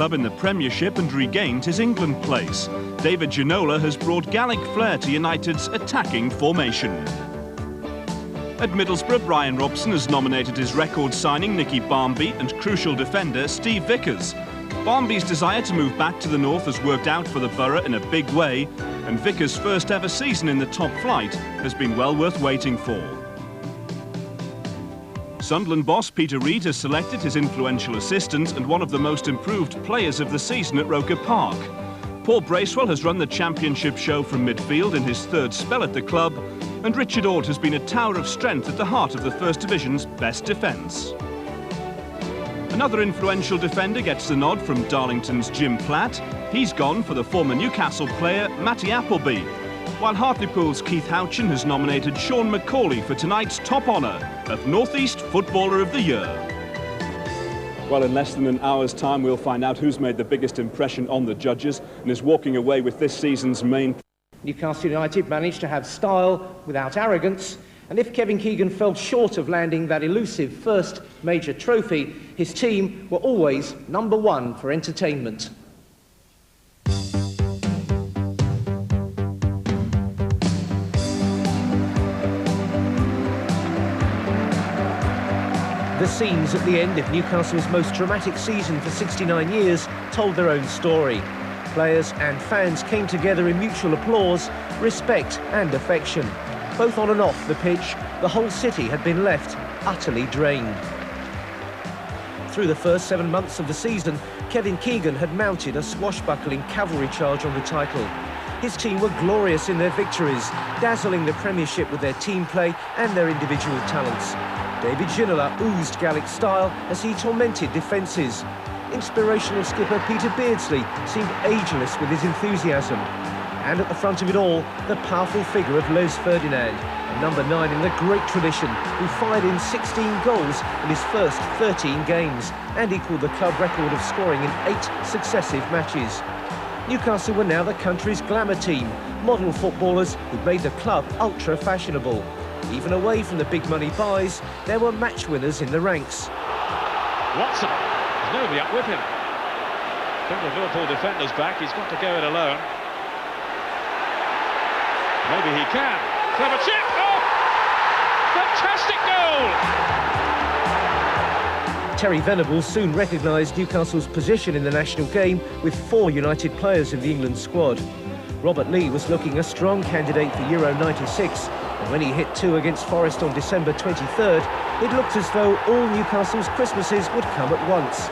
club in the Premiership and regained his England place. David Mellor has brought Gallic flair to United's attacking formation. At Middlesbrough, Brian Robson has nominated his record signing Nicky Barmby and crucial defender Steve Vickers. Barmby's desire to move back to the north has worked out for the borough in a big way, and Vickers' first ever season in the top flight has been well worth waiting for. Sunderland boss Peter Reid has selected his influential assistant and one of the most improved players of the season at Roker Park. Paul Bracewell has run the championship show from midfield in his third spell at the club, and Richard Ord has been a tower of strength at the heart of the First Division's best defence. Another influential defender gets the nod from Darlington's Jim Platt. He's gone for the former Newcastle player Matty Appleby, while Hartlepool's Keith Houchin has nominated Sean McCauley for tonight's top honour of North East Footballer of the Year. Well, in less than an hour's time, we'll find out who's made the biggest impression on the judges and is walking away with this season's main. Newcastle United managed to have style without arrogance, and if Kevin Keegan fell short of landing that elusive first major trophy, his team were always number one for entertainment. The scenes at the end of Newcastle's most dramatic season for 69 years told their own story. Players and fans came together in mutual applause, respect and affection. Both on and off the pitch, the whole city had been left utterly drained. Through the first 7 months of the season, Kevin Keegan had mounted a swashbuckling cavalry charge on the title. His team were glorious in their victories, dazzling the Premiership with their team play and their individual talents. David Mellor oozed Gallic style as he tormented defences. Inspirational skipper Peter Beardsley seemed ageless with his enthusiasm. And at the front of it all, the powerful figure of Les Ferdinand, a number 9 in the great tradition, who fired in 16 goals in his first 13 games and equalled the club record of scoring in 8 successive matches. Newcastle were now the country's glamour team, model footballers who made the club ultra-fashionable. Even away from the big money buys, there were match winners in the ranks. Watson, there's nobody up with him. Think the Liverpool defender's back, he's got to go it alone. Maybe he can. Clever chip! Oh! Fantastic goal! Terry Venables soon recognised Newcastle's position in the national game with 4 United players in the England squad. Robert Lee was looking a strong candidate for Euro '96, and when he hit 2 against Forest on December 23rd, it looked as though all Newcastle's Christmases would come at once.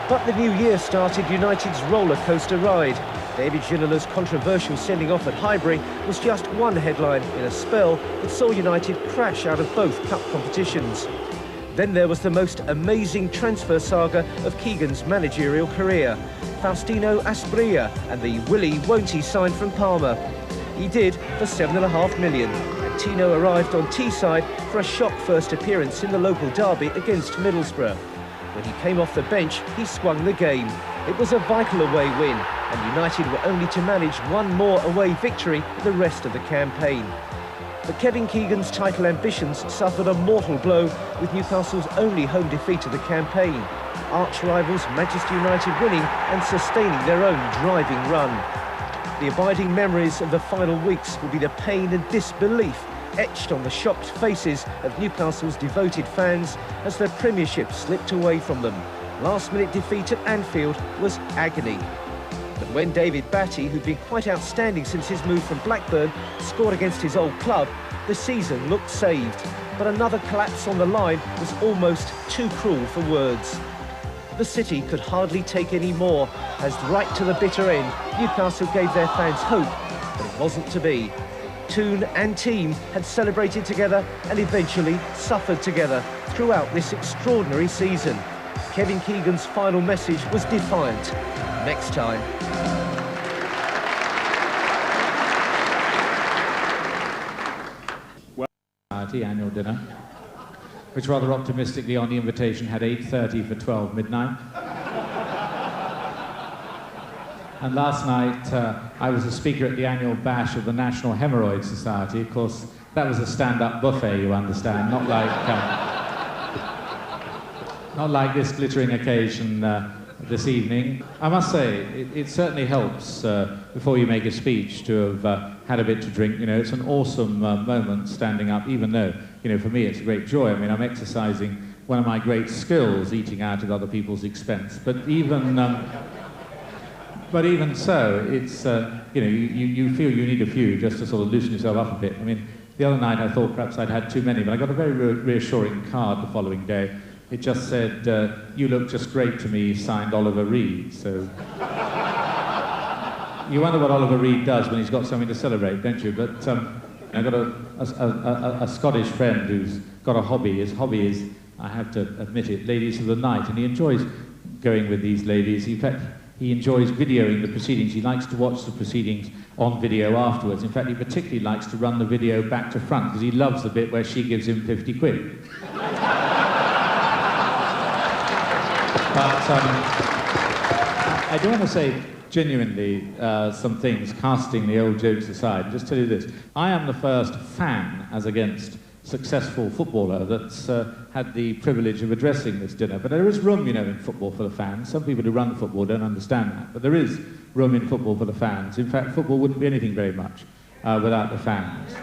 But the new year started United's roller coaster ride. David Ginola's controversial sending off at Highbury was just one headline in a spell that saw United crash out of both cup competitions. Then there was the most amazing transfer saga of Keegan's managerial career. Faustino Asprilla and the Willie Won't-he sign from Parma. He did for $7.5 million, and Tino arrived on Teesside for a shock first appearance in the local derby against Middlesbrough. When he came off the bench, he swung the game. It was a vital away win, and United were only to manage one more away victory the rest of the campaign. But Kevin Keegan's title ambitions suffered a mortal blow with Newcastle's only home defeat of the campaign. Arch rivals Manchester United winning and sustaining their own driving run. The abiding memories of the final weeks will be the pain and disbelief etched on the shocked faces of Newcastle's devoted fans as their Premiership slipped away from them. Last-minute defeat at Anfield was agony. But when David Batty, who'd been quite outstanding since his move from Blackburn, scored against his old club, the season looked saved. But another collapse on the line was almost too cruel for words. The city could hardly take any more, as right to the bitter end, Newcastle gave their fans hope, but it wasn't to be. Toon and team had celebrated together and eventually suffered together throughout this extraordinary season. Kevin Keegan's final message was defiant. Next time. Annual dinner, which rather optimistically on the invitation had 8:30 for 12 midnight. And last night I was a speaker at the annual bash of the National Hemorrhoid Society. Of course, that was a stand-up buffet, you understand, not like this glittering occasion this evening. I must say, it certainly helps before you make a speech to have had a bit to drink. You know, it's an awesome moment standing up, even though, you know, for me it's a great joy. I mean, I'm exercising one of my great skills, eating out at other people's expense. But even so, it's, you know, you feel you need a few just to sort of loosen yourself up a bit. I mean, the other night I thought perhaps I'd had too many, but I got a very reassuring card the following day. It just said, "You look just great to me," signed Oliver Reed. So you wonder what Oliver Reed does when he's got something to celebrate, don't you? But I've got a Scottish friend who's got a hobby. His hobby is, I have to admit it, ladies of the night, and he enjoys going with these ladies. In fact, he enjoys videoing the proceedings. He likes to watch the proceedings on video afterwards. In fact, he particularly likes to run the video back to front because he loves the bit where she gives him 50 quid. But I do want to say genuinely some things, casting the old jokes aside. Just tell you this. I am the first fan, as against successful footballer, that's had the privilege of addressing this dinner. But there is room, you know, in football for the fans. Some people who run football don't understand that. But there is room in football for the fans. In fact, football wouldn't be anything very much without the fans.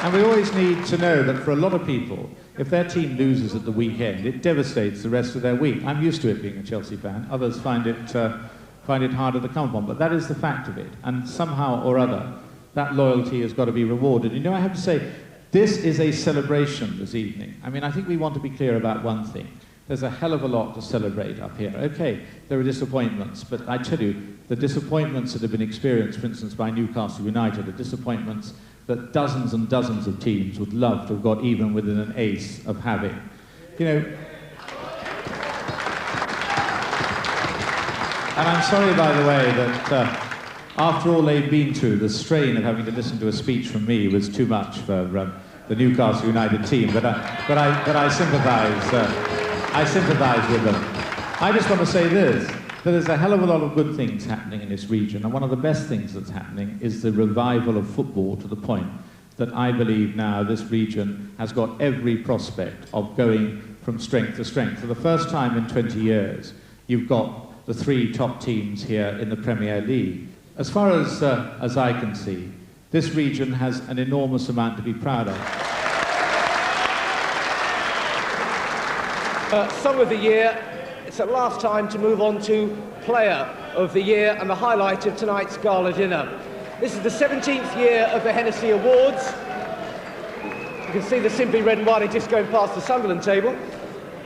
And we always need to know that for a lot of people, if their team loses at the weekend, it devastates the rest of their week. I'm used to it being a Chelsea fan. Others find it harder to come upon, but that is the fact of it. And somehow or other, that loyalty has got to be rewarded. You know, I have to say, this is a celebration this evening. I mean, I think we want to be clear about one thing. There's a hell of a lot to celebrate up here. Okay, there are disappointments, but I tell you, the disappointments that have been experienced, for instance, by Newcastle United, are disappointments that dozens and dozens of teams would love to have got even within an ace of having. You know, and I'm sorry, by the way, that after all they've been through, the strain of having to listen to a speech from me was too much for the Newcastle United team. But I sympathise. I sympathise with them. I just want to say this: that there's a hell of a lot of good things happening in this region, and one of the best things that's happening is the revival of football, to the point that I believe now this region has got every prospect of going from strength to strength. For the first time in 20 years, you've got the three top teams here in the Premier League. As far as I can see, this region has an enormous amount to be proud of. Song of the Year. It's at last time to move on to Player of the Year and the highlight of tonight's gala dinner. This is the 17th year of the Hennessy Awards. You can see the Simply Red and White just going past the Sunderland table.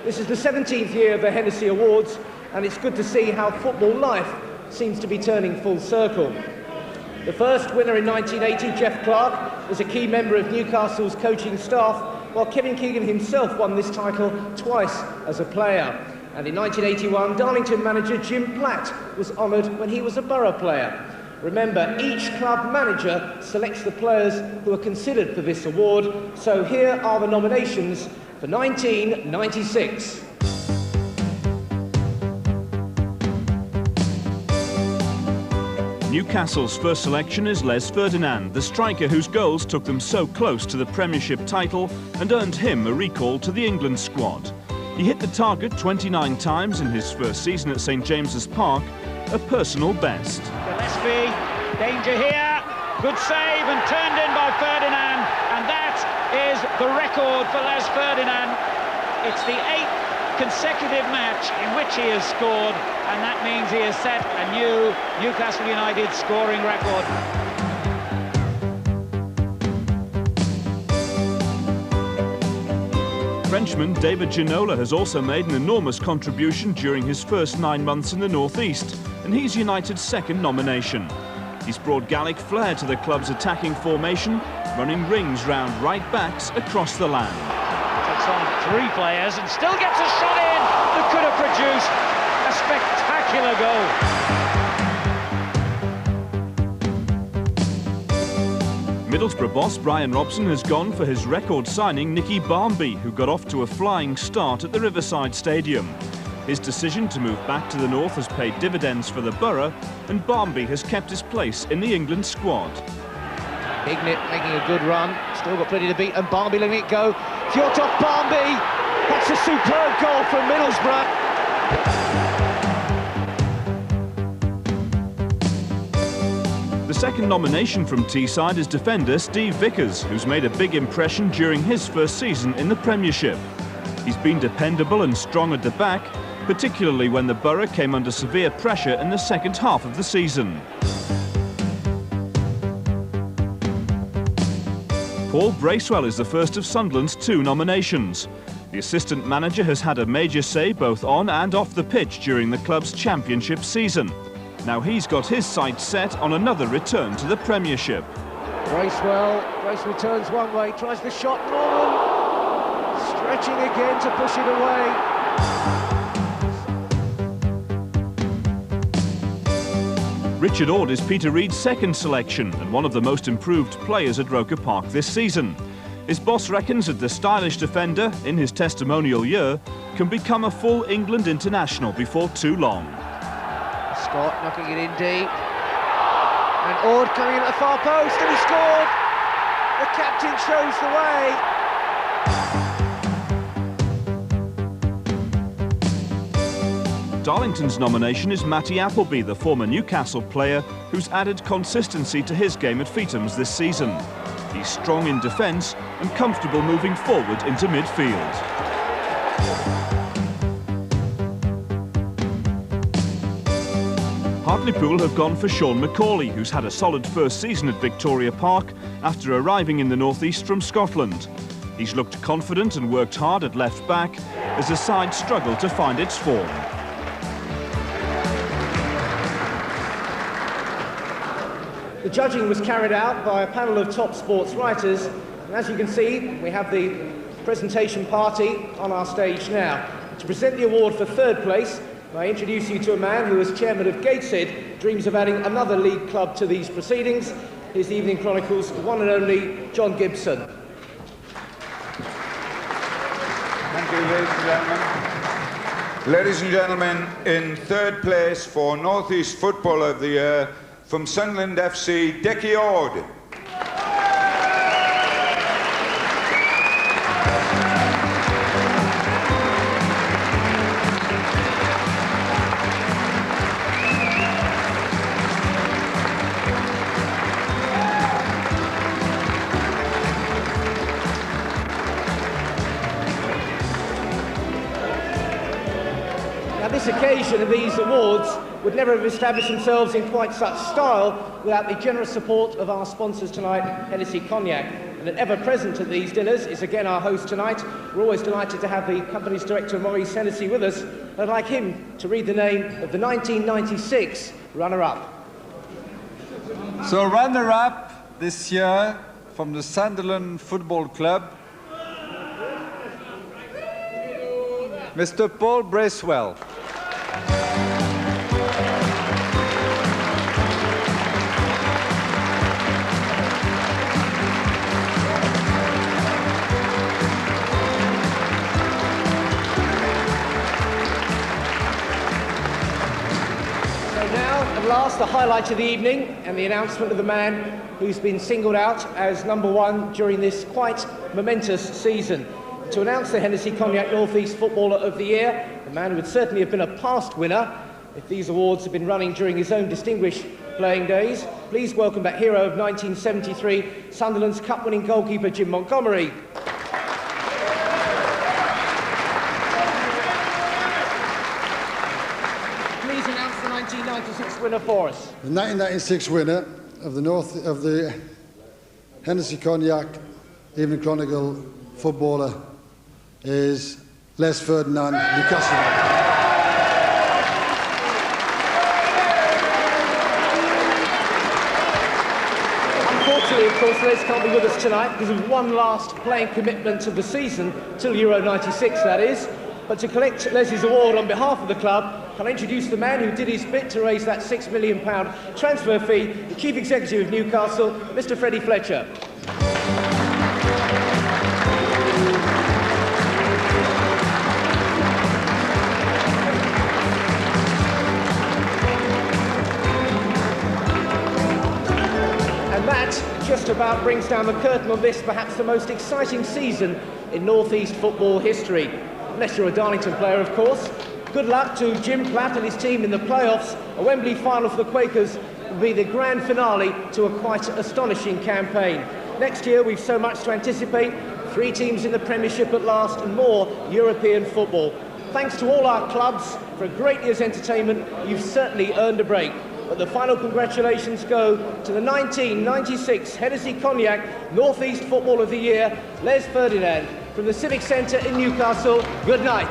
This is the 17th year of the Hennessy Awards, and it's good to see how football life seems to be turning full circle. The first winner in 1980, Jeff Clark, was a key member of Newcastle's coaching staff, while Kevin Keegan himself won this title twice as a player. And in 1981, Darlington manager Jim Platt was honoured when he was a Borough player. Remember, each club manager selects the players who are considered for this award, so here are the nominations for 1996. Newcastle's first selection is Les Ferdinand, the striker whose goals took them so close to the Premiership title and earned him a recall to the England squad. He hit the target 29 times in his first season at St James's Park, a personal best. Gillespie, danger here, good save and turned in by Ferdinand, and that is the record for Les Ferdinand. It's the 8th consecutive match in which he has scored, and that means he has set a new Newcastle United scoring record. Frenchman David Ginola has also made an enormous contribution during his first 9 months in the North East, and he's United's second nomination. He's brought Gallic flair to the club's attacking formation, running rings round right backs across the land. Takes on 3 players and still gets a shot in that could have produced a spectacular goal. Middlesbrough boss Brian Robson has gone for his record signing Nicky Barmby, who got off to a flying start at the Riverside Stadium. His decision to move back to the north has paid dividends for the Borough, and Barmby has kept his place in the England squad. Ignit making a good run, Still got plenty to beat, and Barnby letting it go. Fjortoft Barnby! That's a superb goal from Middlesbrough. The second nomination from Teesside is defender Steve Vickers, who's made a big impression during his first season in the Premiership. He's been dependable and strong at the back, particularly when the Borough came under severe pressure in the second half of the season. Paul Bracewell is the first of Sunderland's 2 nominations. The assistant manager has had a major say both on and off the pitch during the club's championship season. Now he's got his sights set on another return to the Premiership. Bracewell turns one way, tries the shot, Norman stretching again to push it away. Richard Ord is Peter Reid's second selection and one of the most improved players at Roker Park this season. His boss reckons that the stylish defender, in his testimonial year, can become a full England international before too long. Scott knocking it in deep. And Ord coming in at the far post, and he scored! The captain shows the way. Darlington's nomination is Matty Appleby, the former Newcastle player who's added consistency to his game at Feethams this season. He's strong in defence and comfortable moving forward into midfield. Hartlepool have gone for Sean McCauley, who's had a solid first season at Victoria Park after arriving in the northeast from Scotland. He's looked confident and worked hard at left back as the side struggled to find its form. The judging was carried out by a panel of top sports writers, and as you can see, we have the presentation party on our stage now. To present the award for third place, I introduce you to a man who, as chairman of Gateshead, dreams of adding another league club to these proceedings. Here's the Evening Chronicle's one and only John Gibson. Thank you, ladies and gentlemen. Ladies and gentlemen, in third place for North East Footballer of the Year, from Sunderland FC, Dickie Ord. Now, this occasion of these awards would never have established themselves in quite such style without the generous support of our sponsors tonight, Hennessy Cognac. And ever present at these dinners is again our host tonight. We're always delighted to have the company's director, Maurice Hennessy, with us. I'd like him to read the name of the 1996 runner-up. So runner-up this year from the Sunderland Football Club, Mr. Paul Bracewell. At last, the highlight of the evening and the announcement of the man who's been singled out as #1 during this quite momentous season. To announce the Hennessy Cognac North East Footballer of the Year, the man who would certainly have been a past winner if these awards had been running during his own distinguished playing days. Please welcome back hero of 1973, Sunderland's cup-winning goalkeeper Jim Montgomery. Please announce the 1996 winner for us. The 1996 winner of the Hennessy Cognac Evening Chronicle Footballer is Les Ferdinand, Newcastle. Unfortunately, of course, Les can't be with us tonight because of one last playing commitment of the season, till Euro 96 that is. But to collect Les's award on behalf of the club, can I introduce the man who did his bit to raise that £6 million transfer fee, the Chief Executive of Newcastle, Mr. Freddie Fletcher. And that, just about brings down the curtain on this, perhaps the most exciting season in North East football history. Unless you're a Darlington player, of course. Good luck to Jim Platt and his team in the playoffs. A Wembley final for the Quakers will be the grand finale to a quite astonishing campaign. Next year, we've so much to anticipate. 3 teams in the Premiership at last and more European football. Thanks to all our clubs for a great year's entertainment. You've certainly earned a break. But the final congratulations go to the 1996 Hennessy Cognac North East Football of the Year, Les Ferdinand, from the Civic Centre in Newcastle. Good night.